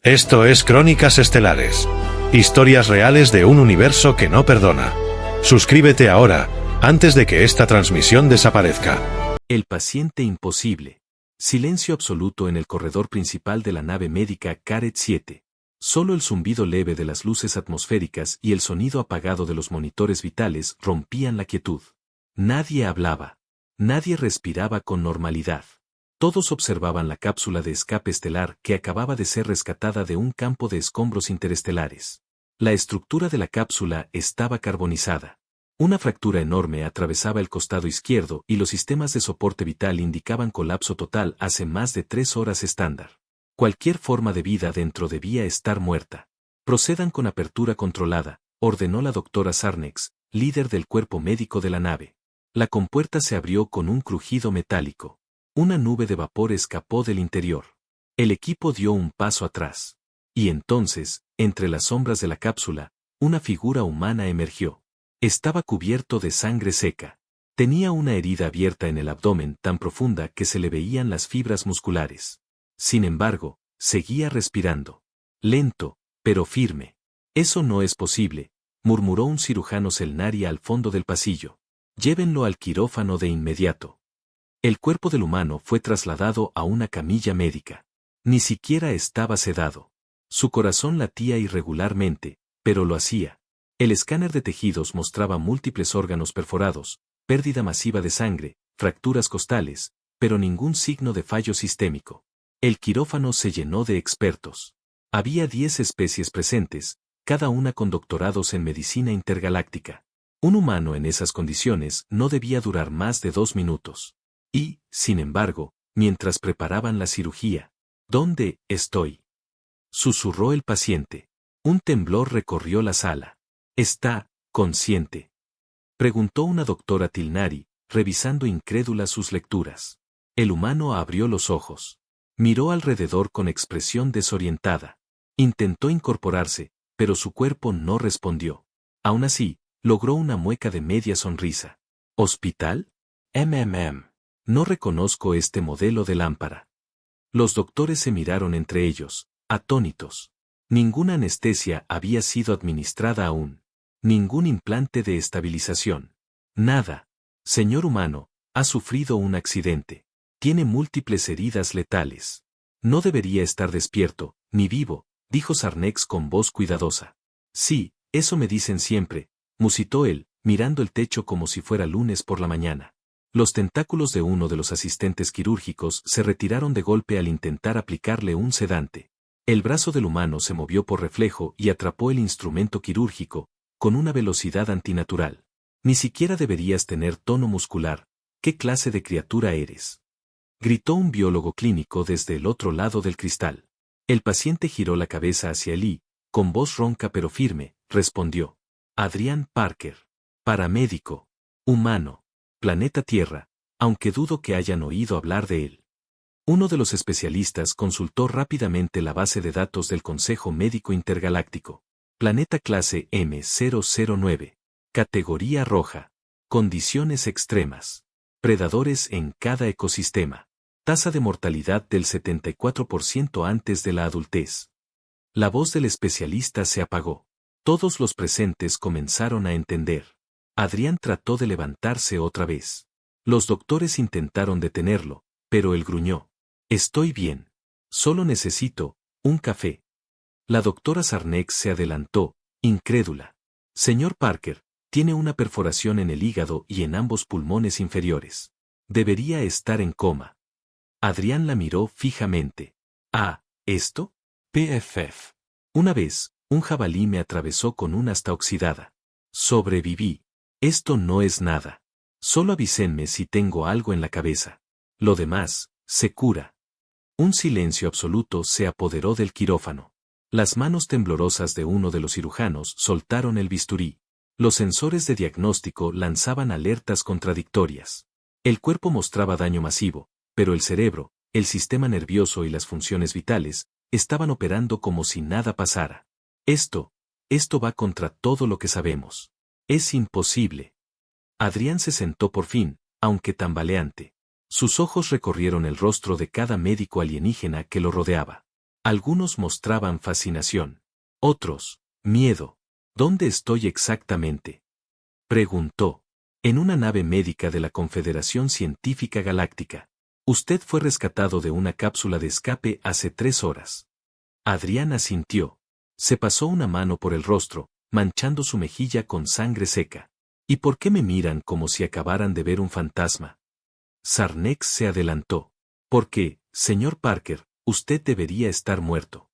Esto es Crónicas Estelares. Historias reales de un universo que no perdona. Suscríbete ahora, antes de que esta transmisión desaparezca. El paciente imposible. Silencio absoluto en el corredor principal de la nave médica Caret 7. Solo el zumbido leve de las luces atmosféricas y el sonido apagado de los monitores vitales rompían la quietud. Nadie hablaba. Nadie respiraba con normalidad. Todos observaban la cápsula de escape estelar que acababa de ser rescatada de un campo de escombros interestelares. La estructura de la cápsula estaba carbonizada. Una fractura enorme atravesaba el costado izquierdo y los sistemas de soporte vital indicaban colapso total hace más de 3 horas estándar. Cualquier forma de vida dentro debía estar muerta. Procedan con apertura controlada, ordenó la doctora Sarnex, líder del cuerpo médico de la nave. La compuerta se abrió con un crujido metálico. Una nube de vapor escapó del interior. El equipo dio un paso atrás. Y entonces, entre las sombras de la cápsula, una figura humana emergió. Estaba cubierto de sangre seca. Tenía una herida abierta en el abdomen tan profunda que se le veían las fibras musculares. Sin embargo, seguía respirando. Lento, pero firme. Eso no es posible, murmuró un cirujano Selnari al fondo del pasillo. Llévenlo al quirófano de inmediato. El cuerpo del humano fue trasladado a una camilla médica. Ni siquiera estaba sedado. Su corazón latía irregularmente, pero lo hacía. El escáner de tejidos mostraba múltiples órganos perforados, pérdida masiva de sangre, fracturas costales, pero ningún signo de fallo sistémico. El quirófano se llenó de expertos. Había 10 especies presentes, cada una con doctorados en medicina intergaláctica. Un humano en esas condiciones no debía durar más de 2 minutos. Y, sin embargo, mientras preparaban la cirugía, ¿dónde estoy?, susurró el paciente. Un temblor recorrió la sala. ¿Está consciente?, preguntó una doctora Tilnari, revisando incrédula sus lecturas. El humano abrió los ojos. Miró alrededor con expresión desorientada. Intentó incorporarse, pero su cuerpo no respondió. Aún así, logró una mueca de media sonrisa. ¿Hospital? No reconozco este modelo de lámpara. Los doctores se miraron entre ellos, atónitos. Ninguna anestesia había sido administrada aún. Ningún implante de estabilización. Nada. Señor humano, ha sufrido un accidente. Tiene múltiples heridas letales. No debería estar despierto, ni vivo, dijo Sarnex con voz cuidadosa. Sí, eso me dicen siempre, musitó él, mirando el techo como si fuera lunes por la mañana. Los tentáculos de uno de los asistentes quirúrgicos se retiraron de golpe al intentar aplicarle un sedante. El brazo del humano se movió por reflejo y atrapó el instrumento quirúrgico, con una velocidad antinatural. Ni siquiera deberías tener tono muscular. ¿Qué clase de criatura eres?, gritó un biólogo clínico desde el otro lado del cristal. El paciente giró la cabeza hacia él y, con voz ronca pero firme, respondió. Adrian Parker. Paramédico. Humano. Planeta Tierra, aunque dudo que hayan oído hablar de él. Uno de los especialistas consultó rápidamente la base de datos del Consejo Médico Intergaláctico. Planeta clase M009. Categoría roja. Condiciones extremas. Predadores en cada ecosistema. Tasa de mortalidad del 74% antes de la adultez. La voz del especialista se apagó. Todos los presentes comenzaron a entender. Adrián trató de levantarse otra vez. Los doctores intentaron detenerlo, pero él gruñó. Estoy bien. Solo necesito un café. La doctora Sarnex se adelantó, incrédula. Señor Parker, tiene una perforación en el hígado y en ambos pulmones inferiores. Debería estar en coma. Adrián la miró fijamente. Ah, ¿esto? PFF. Una vez, un jabalí me atravesó con una asta oxidada. Sobreviví. Esto no es nada. Solo avísenme si tengo algo en la cabeza. Lo demás, se cura. Un silencio absoluto se apoderó del quirófano. Las manos temblorosas de uno de los cirujanos soltaron el bisturí. Los sensores de diagnóstico lanzaban alertas contradictorias. El cuerpo mostraba daño masivo, pero el cerebro, el sistema nervioso y las funciones vitales, estaban operando como si nada pasara. Esto va contra todo lo que sabemos. Es imposible. Adrián se sentó por fin, aunque tambaleante. Sus ojos recorrieron el rostro de cada médico alienígena que lo rodeaba. Algunos mostraban fascinación. Otros, miedo. ¿Dónde estoy exactamente?, preguntó. En una nave médica de la Confederación Científica Galáctica. Usted fue rescatado de una cápsula de escape hace 3 horas. Adrián asintió. Se pasó una mano por el rostro, manchando su mejilla con sangre seca. ¿Y por qué me miran como si acabaran de ver un fantasma? Sarnex se adelantó. Porque, señor Parker, usted debería estar muerto.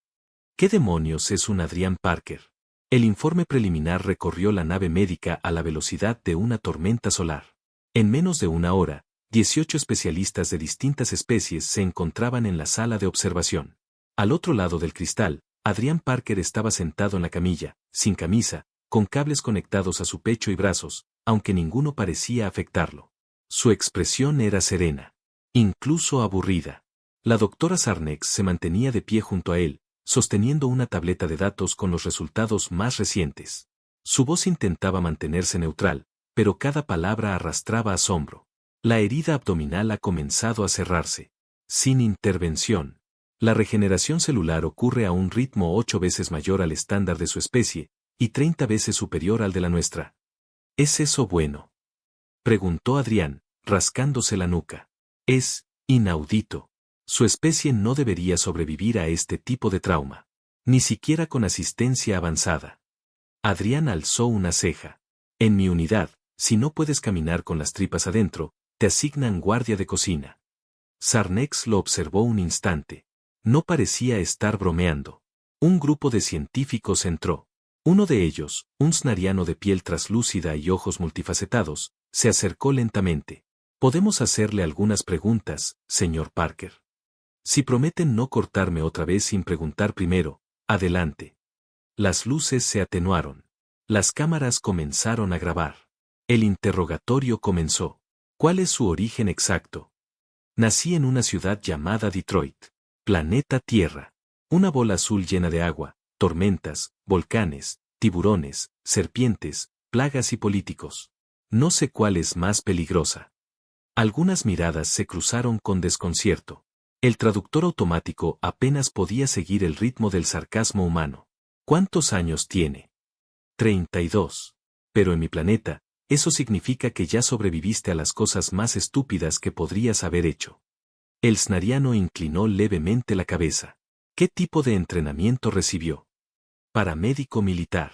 ¿Qué demonios es un Adrián Parker? El informe preliminar recorrió la nave médica a la velocidad de una tormenta solar. En menos de una hora, 18 especialistas de distintas especies se encontraban en la sala de observación. Al otro lado del cristal, Adrián Parker estaba sentado en la camilla, sin camisa, con cables conectados a su pecho y brazos, aunque ninguno parecía afectarlo. Su expresión era serena, incluso aburrida. La doctora Sarnex se mantenía de pie junto a él, sosteniendo una tableta de datos con los resultados más recientes. Su voz intentaba mantenerse neutral, pero cada palabra arrastraba asombro. La herida abdominal ha comenzado a cerrarse. Sin intervención. La regeneración celular ocurre a un ritmo 8 veces mayor al estándar de su especie, y 30 veces superior al de la nuestra. ¿Es eso bueno?, preguntó Adrián, rascándose la nuca. Es inaudito. Su especie no debería sobrevivir a este tipo de trauma. Ni siquiera con asistencia avanzada. Adrián alzó una ceja. En mi unidad, si no puedes caminar con las tripas adentro, te asignan guardia de cocina. Sarnex lo observó un instante. No parecía estar bromeando. Un grupo de científicos entró. Uno de ellos, un snariano de piel traslúcida y ojos multifacetados, se acercó lentamente. ¿Podemos hacerle algunas preguntas, señor Parker? Si prometen no cortarme otra vez sin preguntar primero, adelante. Las luces se atenuaron. Las cámaras comenzaron a grabar. El interrogatorio comenzó. ¿Cuál es su origen exacto? Nací en una ciudad llamada Detroit. Planeta Tierra. Una bola azul llena de agua, tormentas, volcanes, tiburones, serpientes, plagas y políticos. No sé cuál es más peligrosa. Algunas miradas se cruzaron con desconcierto. El traductor automático apenas podía seguir el ritmo del sarcasmo humano. ¿Cuántos años tiene? 32. Pero en mi planeta, eso significa que ya sobreviviste a las cosas más estúpidas que podrías haber hecho. El snariano inclinó levemente la cabeza. ¿Qué tipo de entrenamiento recibió? Paramédico militar.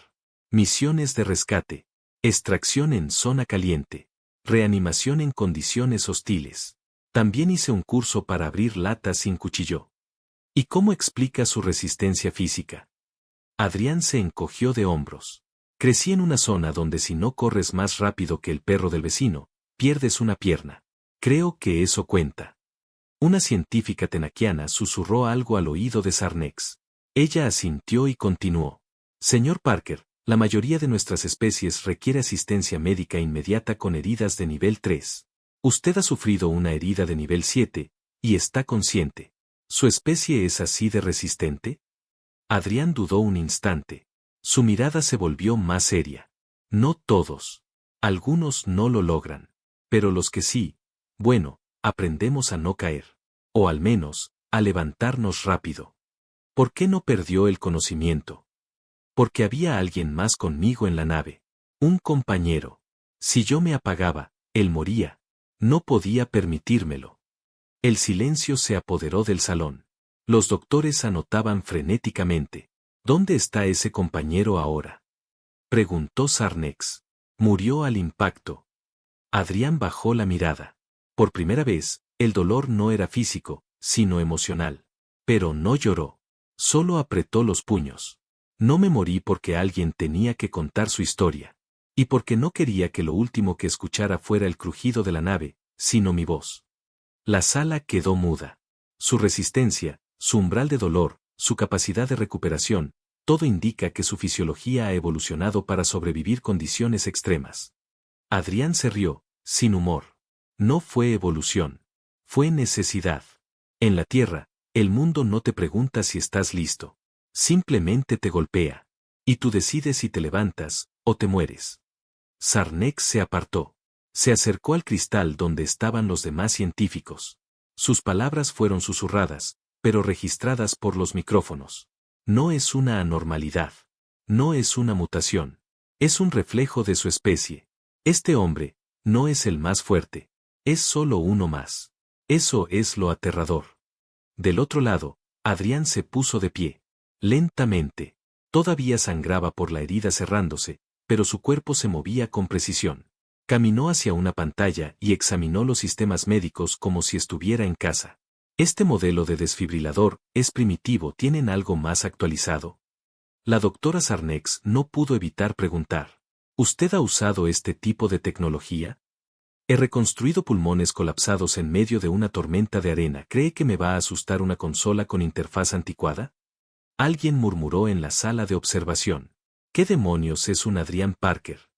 Misiones de rescate. Extracción en zona caliente. Reanimación en condiciones hostiles. También hice un curso para abrir latas sin cuchillo. ¿Y cómo explica su resistencia física? Adrián se encogió de hombros. Crecí en una zona donde si no corres más rápido que el perro del vecino, pierdes una pierna. Creo que eso cuenta. Una científica tenaquiana susurró algo al oído de Sarnex. Ella asintió y continuó. Señor Parker, la mayoría de nuestras especies requiere asistencia médica inmediata con heridas de nivel 3. Usted ha sufrido una herida de nivel 7, y está consciente. ¿Su especie es así de resistente? Adrián dudó un instante. Su mirada se volvió más seria. No todos. Algunos no lo logran. Pero los que sí, bueno, aprendemos a no caer. O al menos, a levantarnos rápido. ¿Por qué no perdió el conocimiento? Porque había alguien más conmigo en la nave. Un compañero. Si yo me apagaba, él moría. No podía permitírmelo. El silencio se apoderó del salón. Los doctores anotaban frenéticamente. ¿Dónde está ese compañero ahora?, preguntó Sarnex. Murió al impacto. Adrián bajó la mirada. Por primera vez, el dolor no era físico, sino emocional. Pero no lloró. Solo apretó los puños. No me morí porque alguien tenía que contar su historia. Y porque no quería que lo último que escuchara fuera el crujido de la nave, sino mi voz. La sala quedó muda. Su resistencia, su umbral de dolor, su capacidad de recuperación, todo indica que su fisiología ha evolucionado para sobrevivir condiciones extremas. Adrián se rió, sin humor. No fue evolución. Fue necesidad. En la Tierra, el mundo no te pregunta si estás listo. Simplemente te golpea. Y tú decides si te levantas, o te mueres. Sarnex se apartó. Se acercó al cristal donde estaban los demás científicos. Sus palabras fueron susurradas, pero registradas por los micrófonos. No es una anormalidad. No es una mutación. Es un reflejo de su especie. Este hombre no es el más fuerte. Es solo uno más. Eso es lo aterrador. Del otro lado, Adrián se puso de pie. Lentamente. Todavía sangraba por la herida cerrándose, pero su cuerpo se movía con precisión. Caminó hacia una pantalla y examinó los sistemas médicos como si estuviera en casa. Este modelo de desfibrilador es primitivo, ¿tienen algo más actualizado? La doctora Sarnex no pudo evitar preguntar. ¿Usted ha usado este tipo de tecnología? He reconstruido pulmones colapsados en medio de una tormenta de arena. ¿Cree que me va a asustar una consola con interfaz anticuada? Alguien murmuró en la sala de observación. ¿Qué demonios es un Adrián Parker?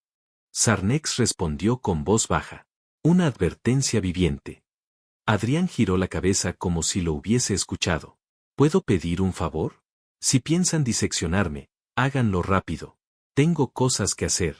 Sarnex respondió con voz baja. Una advertencia viviente. Adrián giró la cabeza como si lo hubiese escuchado. ¿Puedo pedir un favor? Si piensan diseccionarme, háganlo rápido. Tengo cosas que hacer.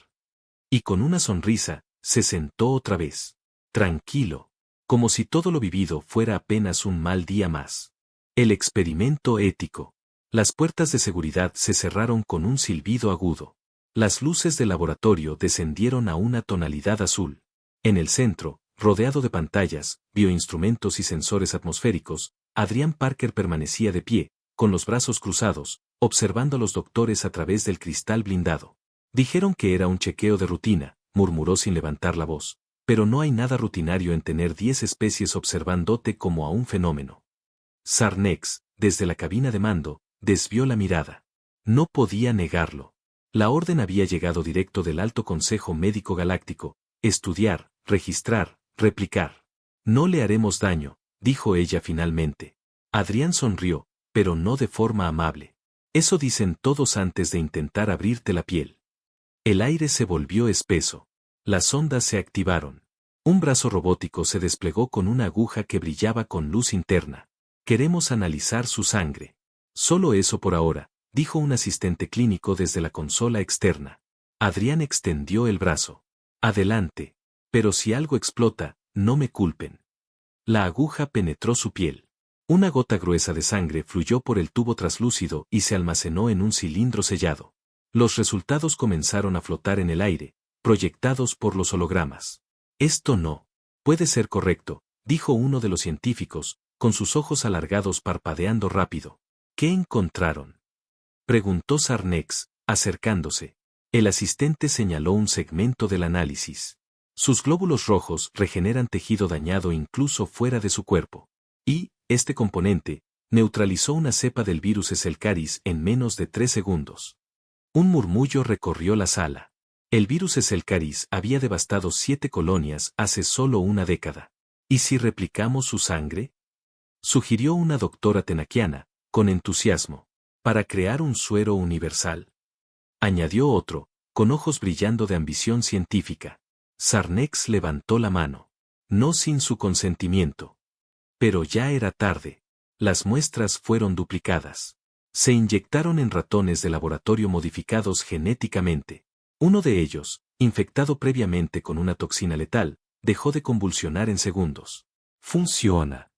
Y con una sonrisa, se sentó otra vez. Tranquilo. Como si todo lo vivido fuera apenas un mal día más. El experimento ético. Las puertas de seguridad se cerraron con un silbido agudo. Las luces del laboratorio descendieron a una tonalidad azul. En el centro, rodeado de pantallas, bioinstrumentos y sensores atmosféricos, Adrián Parker permanecía de pie, con los brazos cruzados, observando a los doctores a través del cristal blindado. Dijeron que era un chequeo de rutina, murmuró sin levantar la voz, pero no hay nada rutinario en tener 10 especies observándote como a un fenómeno. Sarnex, desde la cabina de mando, desvió la mirada. No podía negarlo. La orden había llegado directo del Alto Consejo Médico Galáctico: estudiar, registrar, replicar. No le haremos daño, dijo ella finalmente. Adrián sonrió, pero no de forma amable. Eso dicen todos antes de intentar abrirte la piel. El aire se volvió espeso. Las ondas se activaron. Un brazo robótico se desplegó con una aguja que brillaba con luz interna. Queremos analizar su sangre. Solo eso por ahora, dijo un asistente clínico desde la consola externa. Adrián extendió el brazo. Adelante. Pero si algo explota, no me culpen. La aguja penetró su piel. Una gota gruesa de sangre fluyó por el tubo traslúcido y se almacenó en un cilindro sellado. Los resultados comenzaron a flotar en el aire, proyectados por los hologramas. Esto no puede ser correcto, dijo uno de los científicos, con sus ojos alargados parpadeando rápido. ¿Qué encontraron?, preguntó Sarnex, acercándose. El asistente señaló un segmento del análisis. Sus glóbulos rojos regeneran tejido dañado incluso fuera de su cuerpo. Y, este componente, neutralizó una cepa del virus Escelcaris en menos de 3 segundos. Un murmullo recorrió la sala. El virus Escelcaris había devastado 7 colonias hace solo una década. ¿Y si replicamos su sangre?, sugirió una doctora tenaquiana, con entusiasmo. Para crear un suero universal, añadió otro, con ojos brillando de ambición científica. Sarnex levantó la mano. No sin su consentimiento. Pero ya era tarde. Las muestras fueron duplicadas. Se inyectaron en ratones de laboratorio modificados genéticamente. Uno de ellos, infectado previamente con una toxina letal, dejó de convulsionar en segundos. Funciona.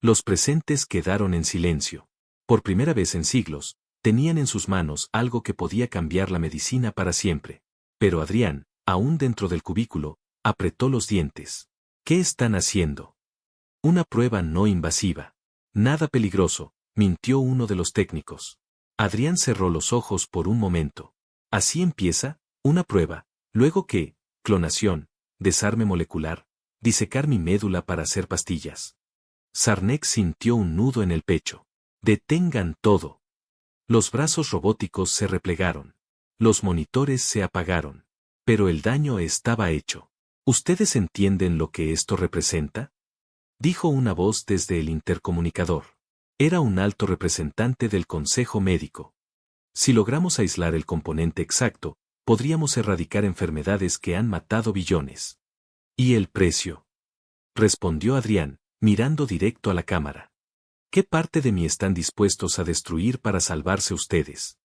Los presentes quedaron en silencio. Por primera vez en siglos, tenían en sus manos algo que podía cambiar la medicina para siempre. Pero Adrián, aún dentro del cubículo, apretó los dientes. ¿Qué están haciendo? Una prueba no invasiva. Nada peligroso, mintió uno de los técnicos. Adrián cerró los ojos por un momento. Así empieza, una prueba. ¿Luego qué? Clonación, desarme molecular, disecar mi médula para hacer pastillas. Sarnex sintió un nudo en el pecho. Detengan todo. Los brazos robóticos se replegaron. Los monitores se apagaron. Pero el daño estaba hecho. ¿Ustedes entienden lo que esto representa?, dijo una voz desde el intercomunicador. Era un alto representante del Consejo Médico. Si logramos aislar el componente exacto, podríamos erradicar enfermedades que han matado billones. ¿Y el precio?, respondió Adrián, mirando directo a la cámara. ¿Qué parte de mí están dispuestos a destruir para salvarse ustedes?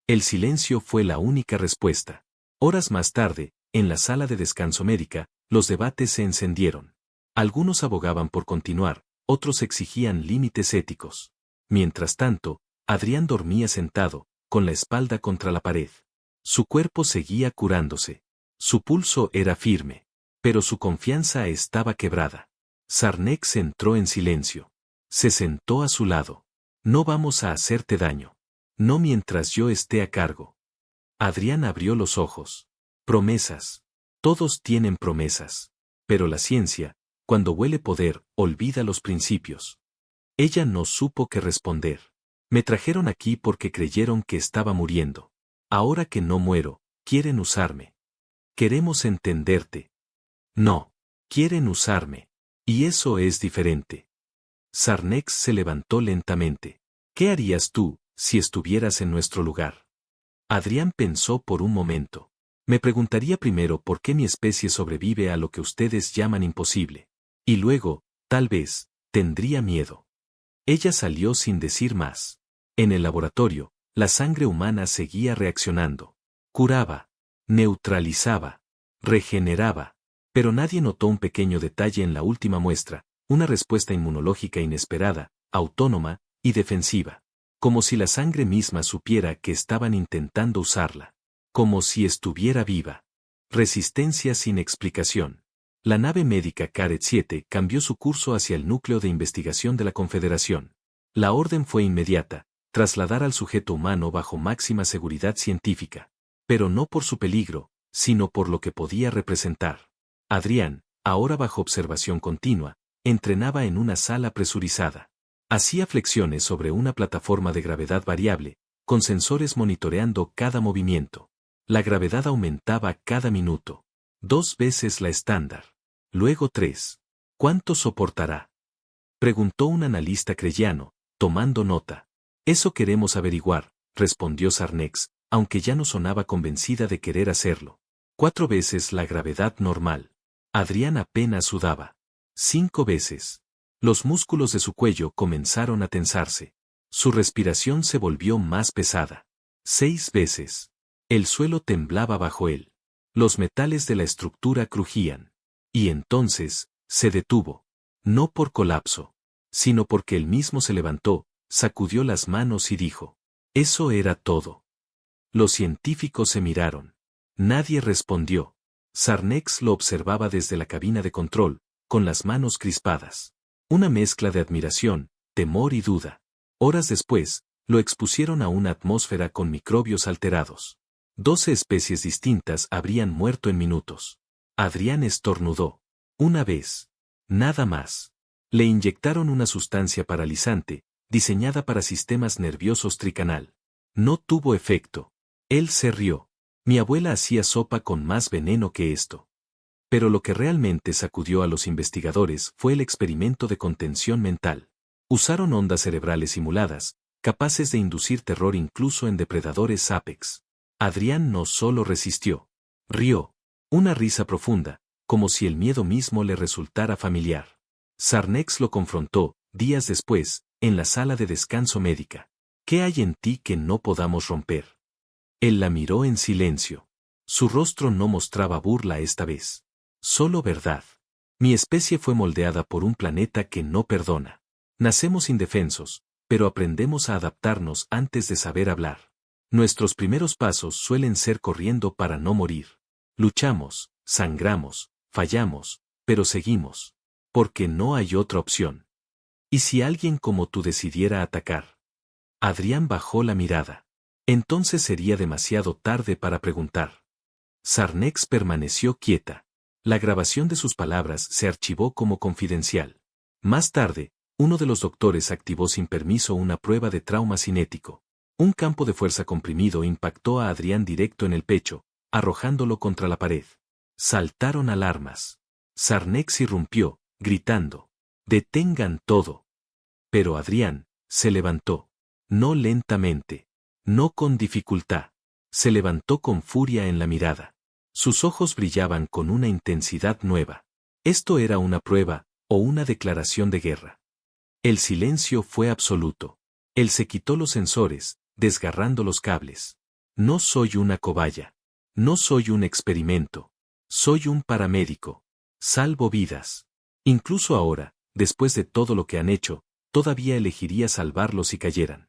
El silencio fue la única respuesta. Horas más tarde, en la sala de descanso médica, los debates se encendieron. Algunos abogaban por continuar, otros exigían límites éticos. Mientras tanto, Adrián dormía sentado, con la espalda contra la pared. Su cuerpo seguía curándose. Su pulso era firme. Pero su confianza estaba quebrada. Sarnex entró en silencio. Se sentó a su lado. No vamos a hacerte daño. No mientras yo esté a cargo. Adrián abrió los ojos. Promesas. Todos tienen promesas. Pero la ciencia, cuando huele poder, olvida los principios. Ella no supo qué responder. Me trajeron aquí porque creyeron que estaba muriendo. Ahora que no muero, quieren usarme. Queremos entenderte. No. Quieren usarme. Y eso es diferente. Sarnex se levantó lentamente. ¿Qué harías tú, si estuvieras en nuestro lugar? Adrián pensó por un momento. Me preguntaría primero por qué mi especie sobrevive a lo que ustedes llaman imposible. Y luego, tal vez, tendría miedo. Ella salió sin decir más. En el laboratorio, la sangre humana seguía reaccionando. Curaba, neutralizaba, regeneraba. Pero nadie notó un pequeño detalle en la última muestra, una respuesta inmunológica inesperada, autónoma y defensiva. Como si la sangre misma supiera que estaban intentando usarla. Como si estuviera viva. Resistencia sin explicación. La nave médica Caret 7 cambió su curso hacia el núcleo de investigación de la Confederación. La orden fue inmediata, trasladar al sujeto humano bajo máxima seguridad científica. Pero no por su peligro, sino por lo que podía representar. Adrián, ahora bajo observación continua, entrenaba en una sala presurizada. Hacía flexiones sobre una plataforma de gravedad variable, con sensores monitoreando cada movimiento. La gravedad aumentaba cada minuto. 2 veces la estándar. Luego 3. ¿Cuánto soportará? Preguntó un analista creyano, tomando nota. Eso queremos averiguar, respondió Sarnex, aunque ya no sonaba convencida de querer hacerlo. 4 veces la gravedad normal. Adrián apenas sudaba. 5 veces. Los músculos de su cuello comenzaron a tensarse. Su respiración se volvió más pesada. 6 veces. El suelo temblaba bajo él. Los metales de la estructura crujían. Y entonces, se detuvo. No por colapso, sino porque él mismo se levantó, sacudió las manos y dijo. Eso era todo. Los científicos se miraron. Nadie respondió. Sarnex lo observaba desde la cabina de control, con las manos crispadas. Una mezcla de admiración, temor y duda. Horas después, lo expusieron a una atmósfera con microbios alterados. 12 especies distintas habrían muerto en minutos. Adrián estornudó. Una vez. Nada más. Le inyectaron una sustancia paralizante, diseñada para sistemas nerviosos tricanal. No tuvo efecto. Él se rió. Mi abuela hacía sopa con más veneno que esto. Pero lo que realmente sacudió a los investigadores fue el experimento de contención mental. Usaron ondas cerebrales simuladas, capaces de inducir terror incluso en depredadores apex. Adrián no solo resistió. Rió. Una risa profunda, como si el miedo mismo le resultara familiar. Sarnex lo confrontó, días después, en la sala de descanso médica. ¿Qué hay en ti que no podamos romper? Él la miró en silencio. Su rostro no mostraba burla esta vez. Solo verdad. Mi especie fue moldeada por un planeta que no perdona. Nacemos indefensos, pero aprendemos a adaptarnos antes de saber hablar. Nuestros primeros pasos suelen ser corriendo para no morir. Luchamos, sangramos, fallamos, pero seguimos. Porque no hay otra opción. ¿Y si alguien como tú decidiera atacar? Adrián bajó la mirada. Entonces sería demasiado tarde para preguntar. Sarnex permaneció quieta. La grabación de sus palabras se archivó como confidencial. Más tarde, uno de los doctores activó sin permiso una prueba de trauma cinético. Un campo de fuerza comprimido impactó a Adrián directo en el pecho, arrojándolo contra la pared. Saltaron alarmas. Sarnex irrumpió, gritando. ¡Detengan todo! Pero Adrián se levantó. No lentamente. No con dificultad. Se levantó con furia en la mirada. Sus ojos brillaban con una intensidad nueva. Esto era una prueba, o una declaración de guerra. El silencio fue absoluto. Él se quitó los sensores, desgarrando los cables. No soy una cobaya. No soy un experimento. Soy un paramédico. Salvo vidas. Incluso ahora, después de todo lo que han hecho, todavía elegiría salvarlos si cayeran.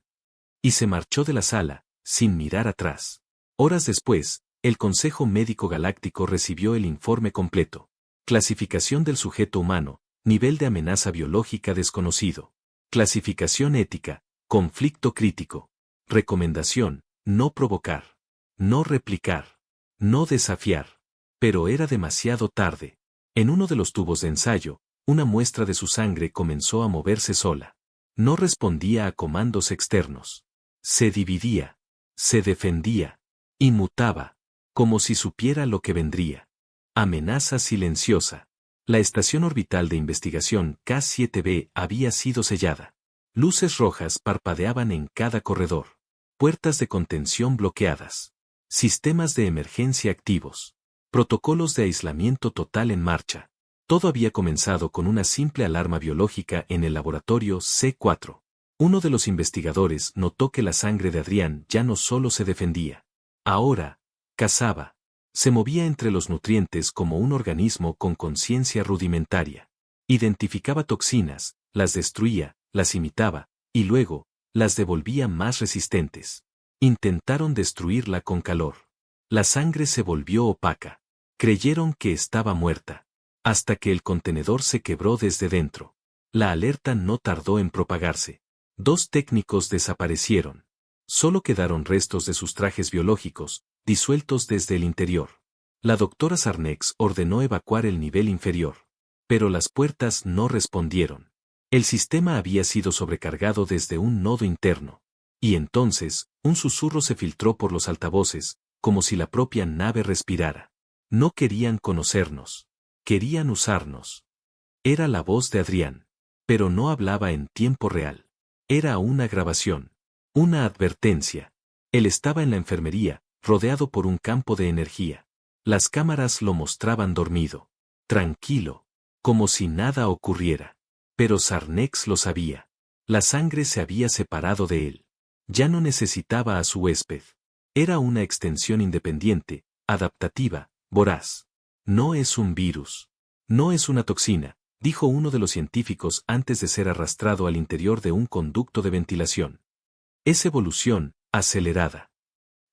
Y se marchó de la sala, sin mirar atrás. Horas después, el Consejo Médico Galáctico recibió el informe completo. Clasificación del sujeto humano, nivel de amenaza biológica desconocido. Clasificación ética, conflicto crítico. Recomendación, no provocar. No replicar. No desafiar. Pero era demasiado tarde. En uno de los tubos de ensayo, una muestra de su sangre comenzó a moverse sola. No respondía a comandos externos. Se dividía. Se defendía. Y mutaba. Como si supiera lo que vendría. Amenaza silenciosa. La estación orbital de investigación K-7B había sido sellada. Luces rojas parpadeaban en cada corredor. Puertas de contención bloqueadas. Sistemas de emergencia activos. Protocolos de aislamiento total en marcha. Todo había comenzado con una simple alarma biológica en el laboratorio C4. Uno de los investigadores notó que la sangre de Adrián ya no solo se defendía. Ahora, cazaba. Se movía entre los nutrientes como un organismo con conciencia rudimentaria. Identificaba toxinas, las destruía, las imitaba, y luego, las devolvía más resistentes. Intentaron destruirla con calor. La sangre se volvió opaca. Creyeron que estaba muerta. Hasta que el contenedor se quebró desde dentro. La alerta no tardó en propagarse. 2 técnicos desaparecieron. Solo quedaron restos de sus trajes biológicos, disueltos desde el interior. La doctora Sarnex ordenó evacuar el nivel inferior. Pero las puertas no respondieron. El sistema había sido sobrecargado desde un nodo interno. Y entonces, un susurro se filtró por los altavoces, como si la propia nave respirara. No querían conocernos. Querían usarnos. Era la voz de Adrián. Pero no hablaba en tiempo real. Era una grabación. Una advertencia. Él estaba en la enfermería, rodeado por un campo de energía. Las cámaras lo mostraban dormido. Tranquilo. Como si nada ocurriera. Pero Sarnex lo sabía. La sangre se había separado de él. Ya no necesitaba a su huésped. Era una extensión independiente, adaptativa, voraz. No es un virus. No es una toxina, dijo uno de los científicos antes de ser arrastrado al interior de un conducto de ventilación. Es evolución, acelerada.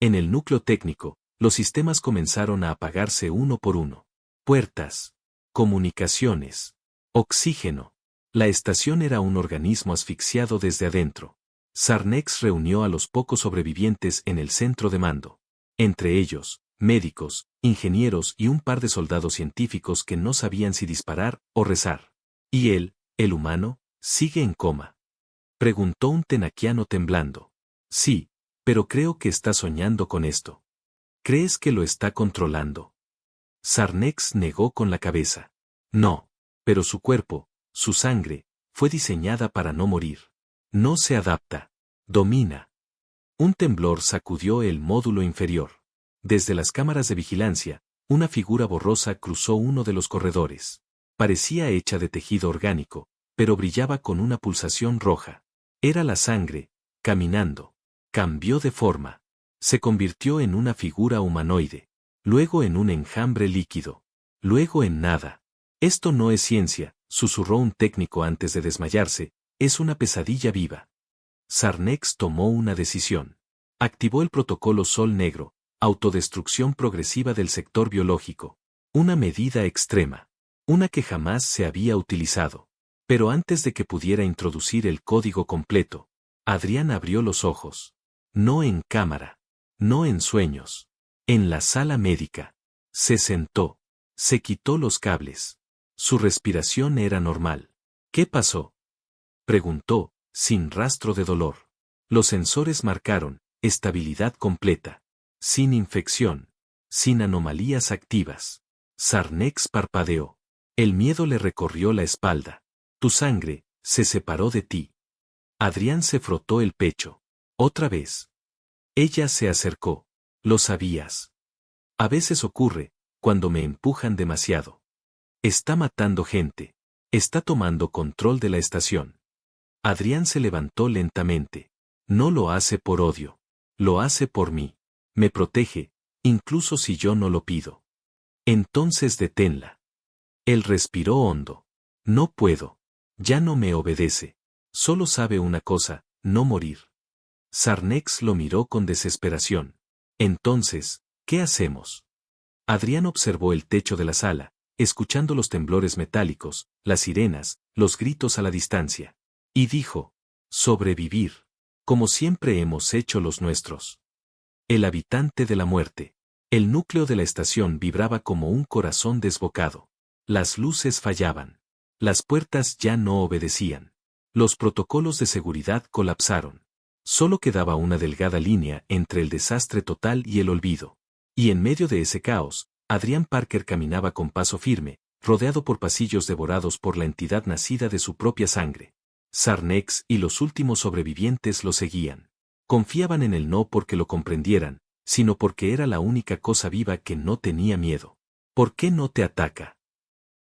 En el núcleo técnico, los sistemas comenzaron a apagarse uno por uno. Puertas. Comunicaciones. Oxígeno. La estación era un organismo asfixiado desde adentro. Sarnex reunió a los pocos sobrevivientes en el centro de mando. Entre ellos, médicos, ingenieros y un par de soldados científicos que no sabían si disparar o rezar. ¿Y él, el humano, sigue en coma? Preguntó un tenaquiano temblando. Sí, pero creo que está soñando con esto. ¿Crees que lo está controlando? Sarnex negó con la cabeza. No, pero su cuerpo, su sangre, fue diseñada para no morir. No se adapta. Domina. Un temblor sacudió el módulo inferior. Desde las cámaras de vigilancia, una figura borrosa cruzó uno de los corredores. Parecía hecha de tejido orgánico, pero brillaba con una pulsación roja. Era la sangre, caminando. Cambió de forma. Se convirtió en una figura humanoide. Luego en un enjambre líquido. Luego en nada. Esto no es ciencia, susurró un técnico antes de desmayarse, es una pesadilla viva. Sarnex tomó una decisión. Activó el protocolo Sol Negro, autodestrucción progresiva del sector biológico. Una medida extrema. Una que jamás se había utilizado. Pero antes de que pudiera introducir el código completo, Adrián abrió los ojos. No en cámara. No en sueños. En la sala médica. Se sentó. Se quitó los cables. Su respiración era normal. ¿Qué pasó? Preguntó, sin rastro de dolor. Los sensores marcaron, estabilidad completa. Sin infección. Sin anomalías activas. Sarnex parpadeó. El miedo le recorrió la espalda. Tu sangre, se separó de ti. Adrián se frotó el pecho. Otra vez. Ella se acercó. Lo sabías. A veces ocurre, cuando me empujan demasiado. Está matando gente. Está tomando control de la estación. Adrián se levantó lentamente. No lo hace por odio. Lo hace por mí. Me protege, incluso si yo no lo pido. Entonces deténla. Él respiró hondo. No puedo. Ya no me obedece. Solo sabe una cosa, no morir. Sarnex lo miró con desesperación. Entonces, ¿qué hacemos? Adrián observó el techo de la sala, escuchando los temblores metálicos, las sirenas, los gritos a la distancia. Y dijo, sobrevivir, como siempre hemos hecho los nuestros. El habitante de la muerte. El núcleo de la estación vibraba como un corazón desbocado. Las luces fallaban. Las puertas ya no obedecían. Los protocolos de seguridad colapsaron. Solo quedaba una delgada línea entre el desastre total y el olvido. Y en medio de ese caos, Adrián Parker caminaba con paso firme, rodeado por pasillos devorados por la entidad nacida de su propia sangre. Sarnex y los últimos sobrevivientes lo seguían. Confiaban en él no porque lo comprendieran, sino porque era la única cosa viva que no tenía miedo. ¿Por qué no te ataca?,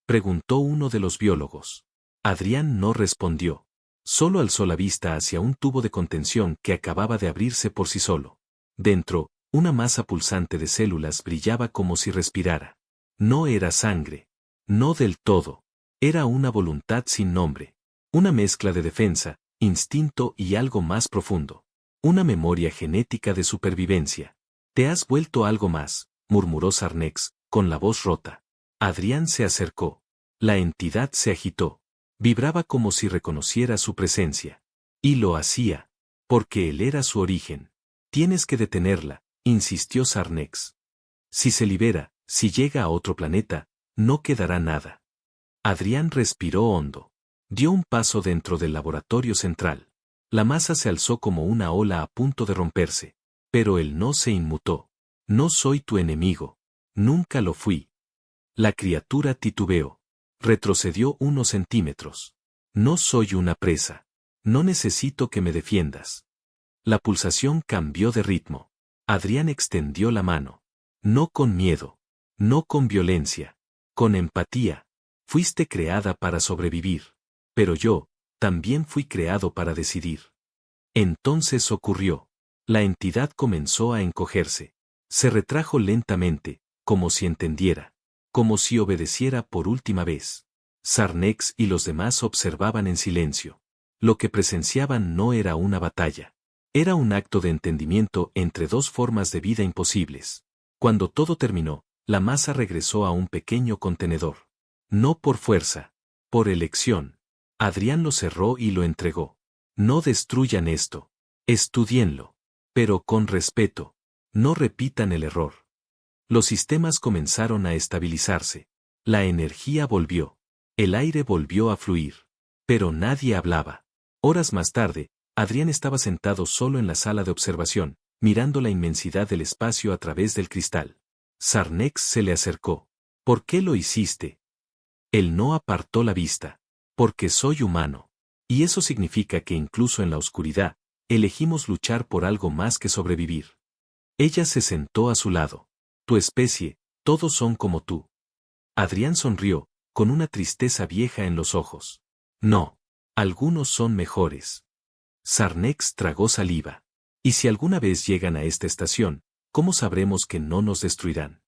preguntó uno de los biólogos. Adrián no respondió. Solo alzó la vista hacia un tubo de contención que acababa de abrirse por sí solo. Dentro, una masa pulsante de células brillaba como si respirara. No era sangre. No del todo. Era una voluntad sin nombre. Una mezcla de defensa, instinto y algo más profundo. Una memoria genética de supervivencia. «Te has vuelto algo más», murmuró Sarnex, con la voz rota. Adrián se acercó. La entidad se agitó. Vibraba como si reconociera su presencia. Y lo hacía. Porque él era su origen. «Tienes que detenerla», insistió Sarnex. «Si se libera, si llega a otro planeta, no quedará nada». Adrián respiró hondo. Dio un paso dentro del laboratorio central. La masa se alzó como una ola a punto de romperse. Pero él no se inmutó. «No soy tu enemigo. Nunca lo fui». La criatura titubeó. Retrocedió unos centímetros. «No soy una presa. No necesito que me defiendas». La pulsación cambió de ritmo. Adrián extendió la mano. «No con miedo. No con violencia. Con empatía. Fuiste creada para sobrevivir. Pero yo, también fui creado para decidir». Entonces ocurrió. La entidad comenzó a encogerse. Se retrajo lentamente, como si entendiera. Como si obedeciera por última vez. Sarnex y los demás observaban en silencio. Lo que presenciaban no era una batalla. Era un acto de entendimiento entre dos formas de vida imposibles. Cuando todo terminó, la masa regresó a un pequeño contenedor. No por fuerza. Por elección. Adrián lo cerró y lo entregó. «No destruyan esto. Estudienlo. Pero con respeto. No repitan el error». Los sistemas comenzaron a estabilizarse. La energía volvió. El aire volvió a fluir. Pero nadie hablaba. Horas más tarde, Adrián estaba sentado solo en la sala de observación, mirando la inmensidad del espacio a través del cristal. Sarnex se le acercó. «¿Por qué lo hiciste?». Él no apartó la vista. «Porque soy humano. Y eso significa que incluso en la oscuridad, elegimos luchar por algo más que sobrevivir». Ella se sentó a su lado. «Tu especie, todos son como tú». Adrián sonrió, con una tristeza vieja en los ojos. «No. Algunos son mejores». Sarnex tragó saliva. «Y si alguna vez llegan a esta estación, ¿cómo sabremos que no nos destruirán?».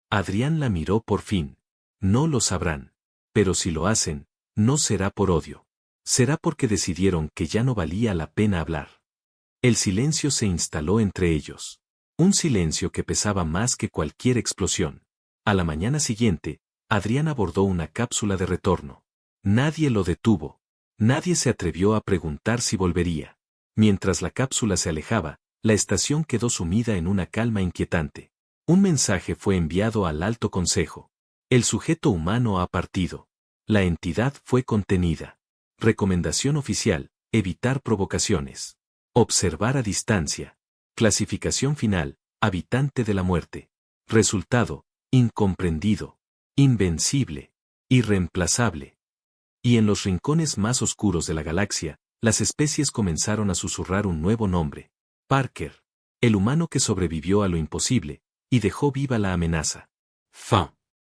Adrián la miró por fin. «No lo sabrán. Pero si lo hacen, no será por odio. Será porque decidieron que ya no valía la pena hablar». El silencio se instaló entre ellos. Un silencio que pesaba más que cualquier explosión. A la mañana siguiente, Adrián abordó una cápsula de retorno. Nadie lo detuvo. Nadie se atrevió a preguntar si volvería. Mientras la cápsula se alejaba, la estación quedó sumida en una calma inquietante. Un mensaje fue enviado al Alto Consejo. El sujeto humano ha partido. La entidad fue contenida. Recomendación oficial: evitar provocaciones. Observar a distancia. Clasificación final: habitante de la muerte. Resultado: incomprendido. Invencible. Irreemplazable. Y en los rincones más oscuros de la galaxia, las especies comenzaron a susurrar un nuevo nombre. Parker. El humano que sobrevivió a lo imposible, y dejó viva la amenaza. Fin.